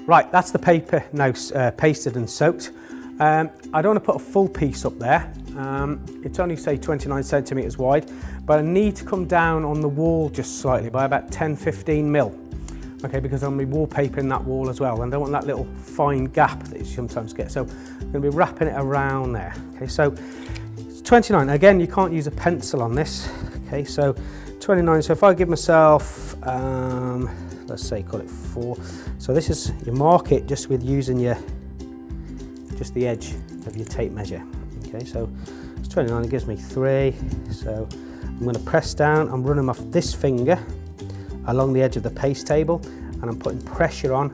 Right, that's the paper now pasted and soaked. I don't want to put a full piece up there. It's only say 29 centimeters wide, but I need to come down on the wall just slightly by about 10-15 mil. Okay, because I'm going to be wallpapering that wall as well, and I don't want that little fine gap that you sometimes get. So I'm going to be wrapping it around there. Okay, so it's 29. Again, you can't use a pencil on this. Okay, so 29. So if I give myself, let's say, call it 4. So this is, you mark it just with using just the edge of your tape measure. Okay, so it's 29. It gives me 3. So I'm going to press down. I'm running off this finger along the edge of the paste table, and I'm putting pressure on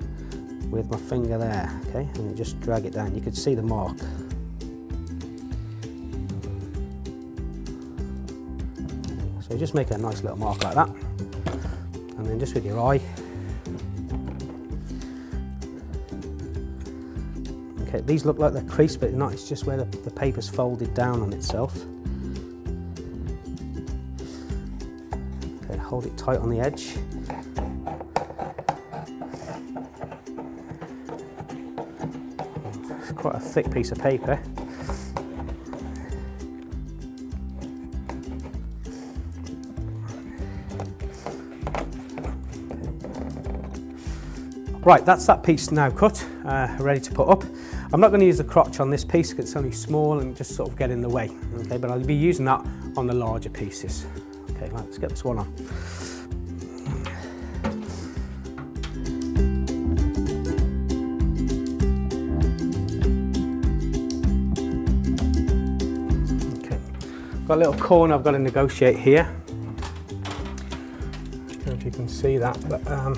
with my finger there, okay, and you just drag it down. You can see the mark. So just make a nice little mark like that, and then just with your eye. Okay, these look like they're creased, but they're not. It's just where the paper's folded down on itself. Hold it tight on the edge. It's quite a thick piece of paper. Right, that's that piece now cut, ready to put up. I'm not going to use the crotch on this piece because it's only small and just sort of get in the way. Okay, but I'll be using that on the larger pieces. Okay, let's get this one on. Okay, got a little corner I've got to negotiate here. I don't know if you can see that, but I'm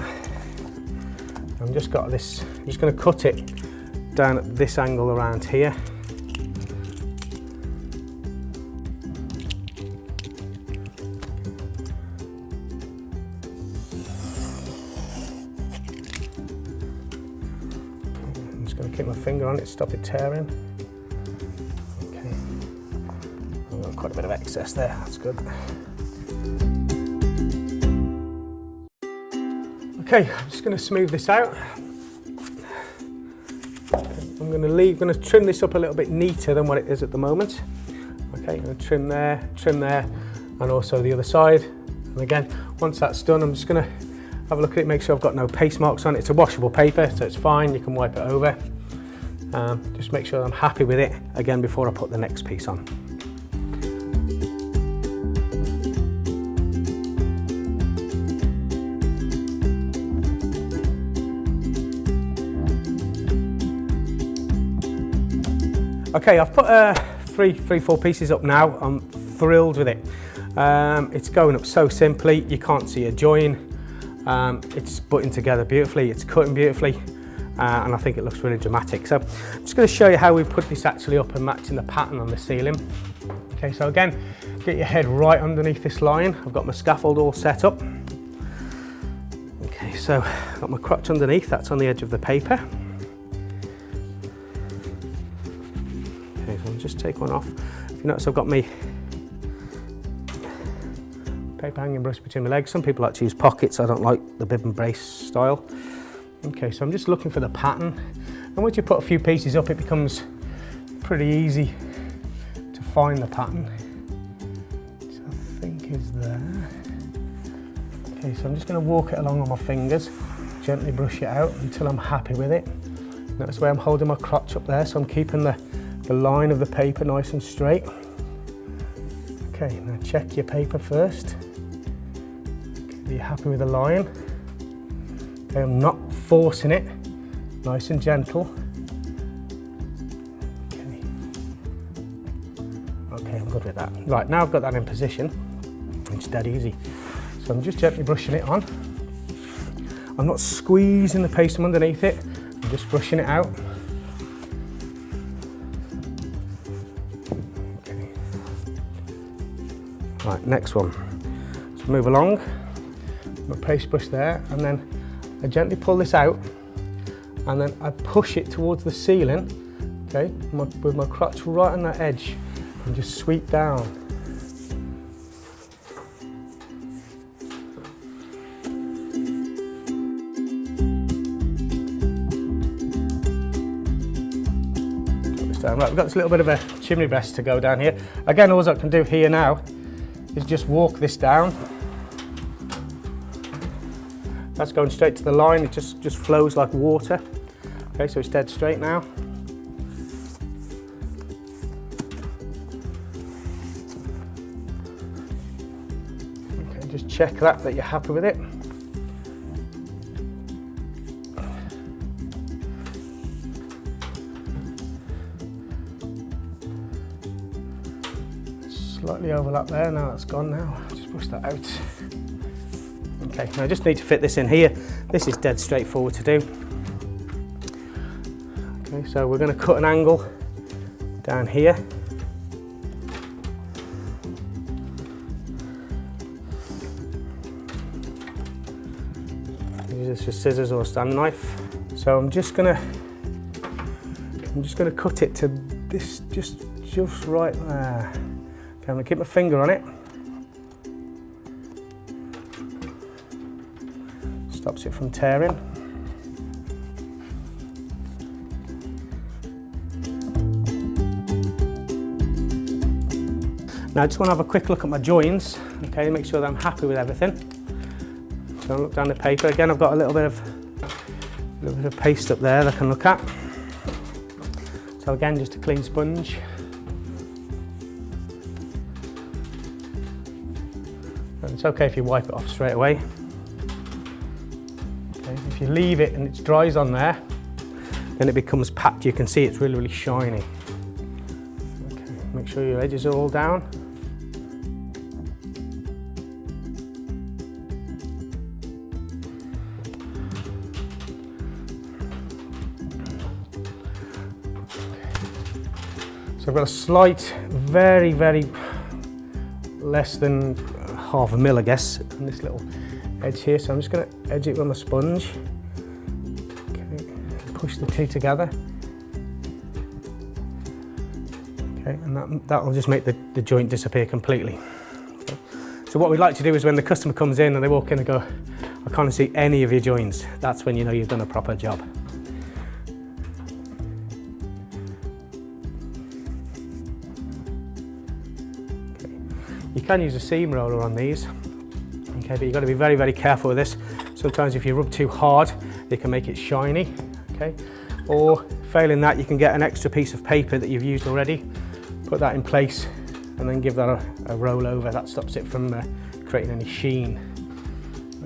just got this. I'm just going to cut it down at this angle around here. Keep my finger on it, stop it tearing. Okay, I've got quite a bit of excess there, that's good. Okay, I'm just going to smooth this out. I'm going to trim this up a little bit neater than what it is at the moment. Okay, I'm going to trim there, and also the other side. And again, once that's done, I'm just going to have a look at it, make sure I've got no paste marks on it. It's a washable paper, so it's fine, you can wipe it over. Just make sure I'm happy with it again before I put the next piece on. Okay, I've put 4 pieces up now. I'm thrilled with it. It's going up so simply, you can't see a join. It's butting together beautifully, it's cutting beautifully. And I think it looks really dramatic. So I'm just going to show you how we put this actually up and matching the pattern on the ceiling. Okay, so again, get your head right underneath this line. I've got my scaffold all set up. Okay, so I've got my crotch underneath, that's on the edge of the paper. Okay, so I'll just take one off. If you notice, I've got my paper hanging brush between my legs. Some people like to use pockets. I don't like the bib and brace style. Okay, so I'm just looking for the pattern, and once you put a few pieces up, it becomes pretty easy to find the pattern. So I think is there. Okay, so I'm just going to walk it along on my fingers, gently brush it out until I'm happy with it. That's where I'm holding my crotch up there, so I'm keeping the line of the paper nice and straight. Okay, now check your paper first. Okay, are you happy with the line? Okay, I'm not forcing it, nice and gentle. Okay, I'm good with that. Right, now I've got that in position, it's dead easy. So I'm just gently brushing it on. I'm not squeezing the paste from underneath it, I'm just brushing it out. Okay. Right, next one. So move along, my paste brush there, and then I gently pull this out, and then I push it towards the ceiling, okay, with my crotch right on that edge, and just sweep down. down. Right, we've got this little bit of a chimney breast to go down here. Again, all I can do here now is just walk this down. That's going straight to the line. It just flows like water. Okay, so it's dead straight now. Okay, just check that you're happy with it. Slightly overlap there, now that's gone now. Just push that out. Okay, now I just need to fit this in here. This is dead straightforward to do. Okay, so we're going to cut an angle down here. Use this with scissors or a stand knife. So I'm just gonna cut it to this, just right there. Okay, I'm going to keep my finger on it. Stops it from tearing. Now I just want to have a quick look at my joins, okay, make sure that I'm happy with everything. So I'll look down the paper. Again, I've got a little bit of paste up there that I can look at. So again, just a clean sponge. It's okay if you wipe it off straight away. Okay, if you leave it and it dries on there, then it becomes packed. You can see it's really, really shiny. Okay, make sure your edges are all down. So I've got a slight, very, very less than half a mil, I guess, on this little edge here. So I'm just going to edge it with my sponge. Okay, push the two together. Okay, and that will just make the joint disappear completely. Okay. So what we'd like to do is when the customer comes in and they walk in and go, I can't see any of your joins, that's when you know you've done a proper job. You can use a seam roller on these, okay, but you've got to be very, very careful with this. Sometimes if you rub too hard, it can make it shiny, okay? Or failing that, you can get an extra piece of paper that you've used already, put that in place, and then give that a roll over. That stops it from creating any sheen.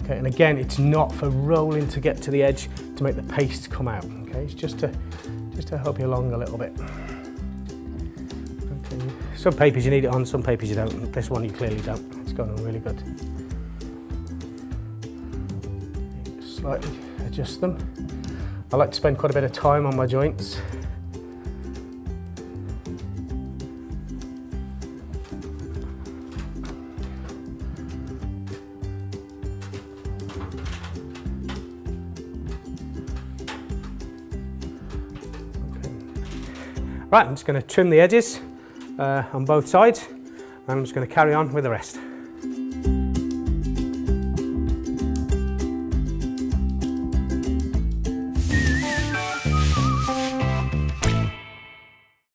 Okay, and again, it's not for rolling to get to the edge to make the paste come out, okay? It's just to help you along a little bit. Some papers you need it on, some papers you don't. This one you clearly don't. It's going on really good. Just slightly adjust them. I like to spend quite a bit of time on my joints. Okay. Right, I'm just going to trim the edges on both sides, and I'm just going to carry on with the rest.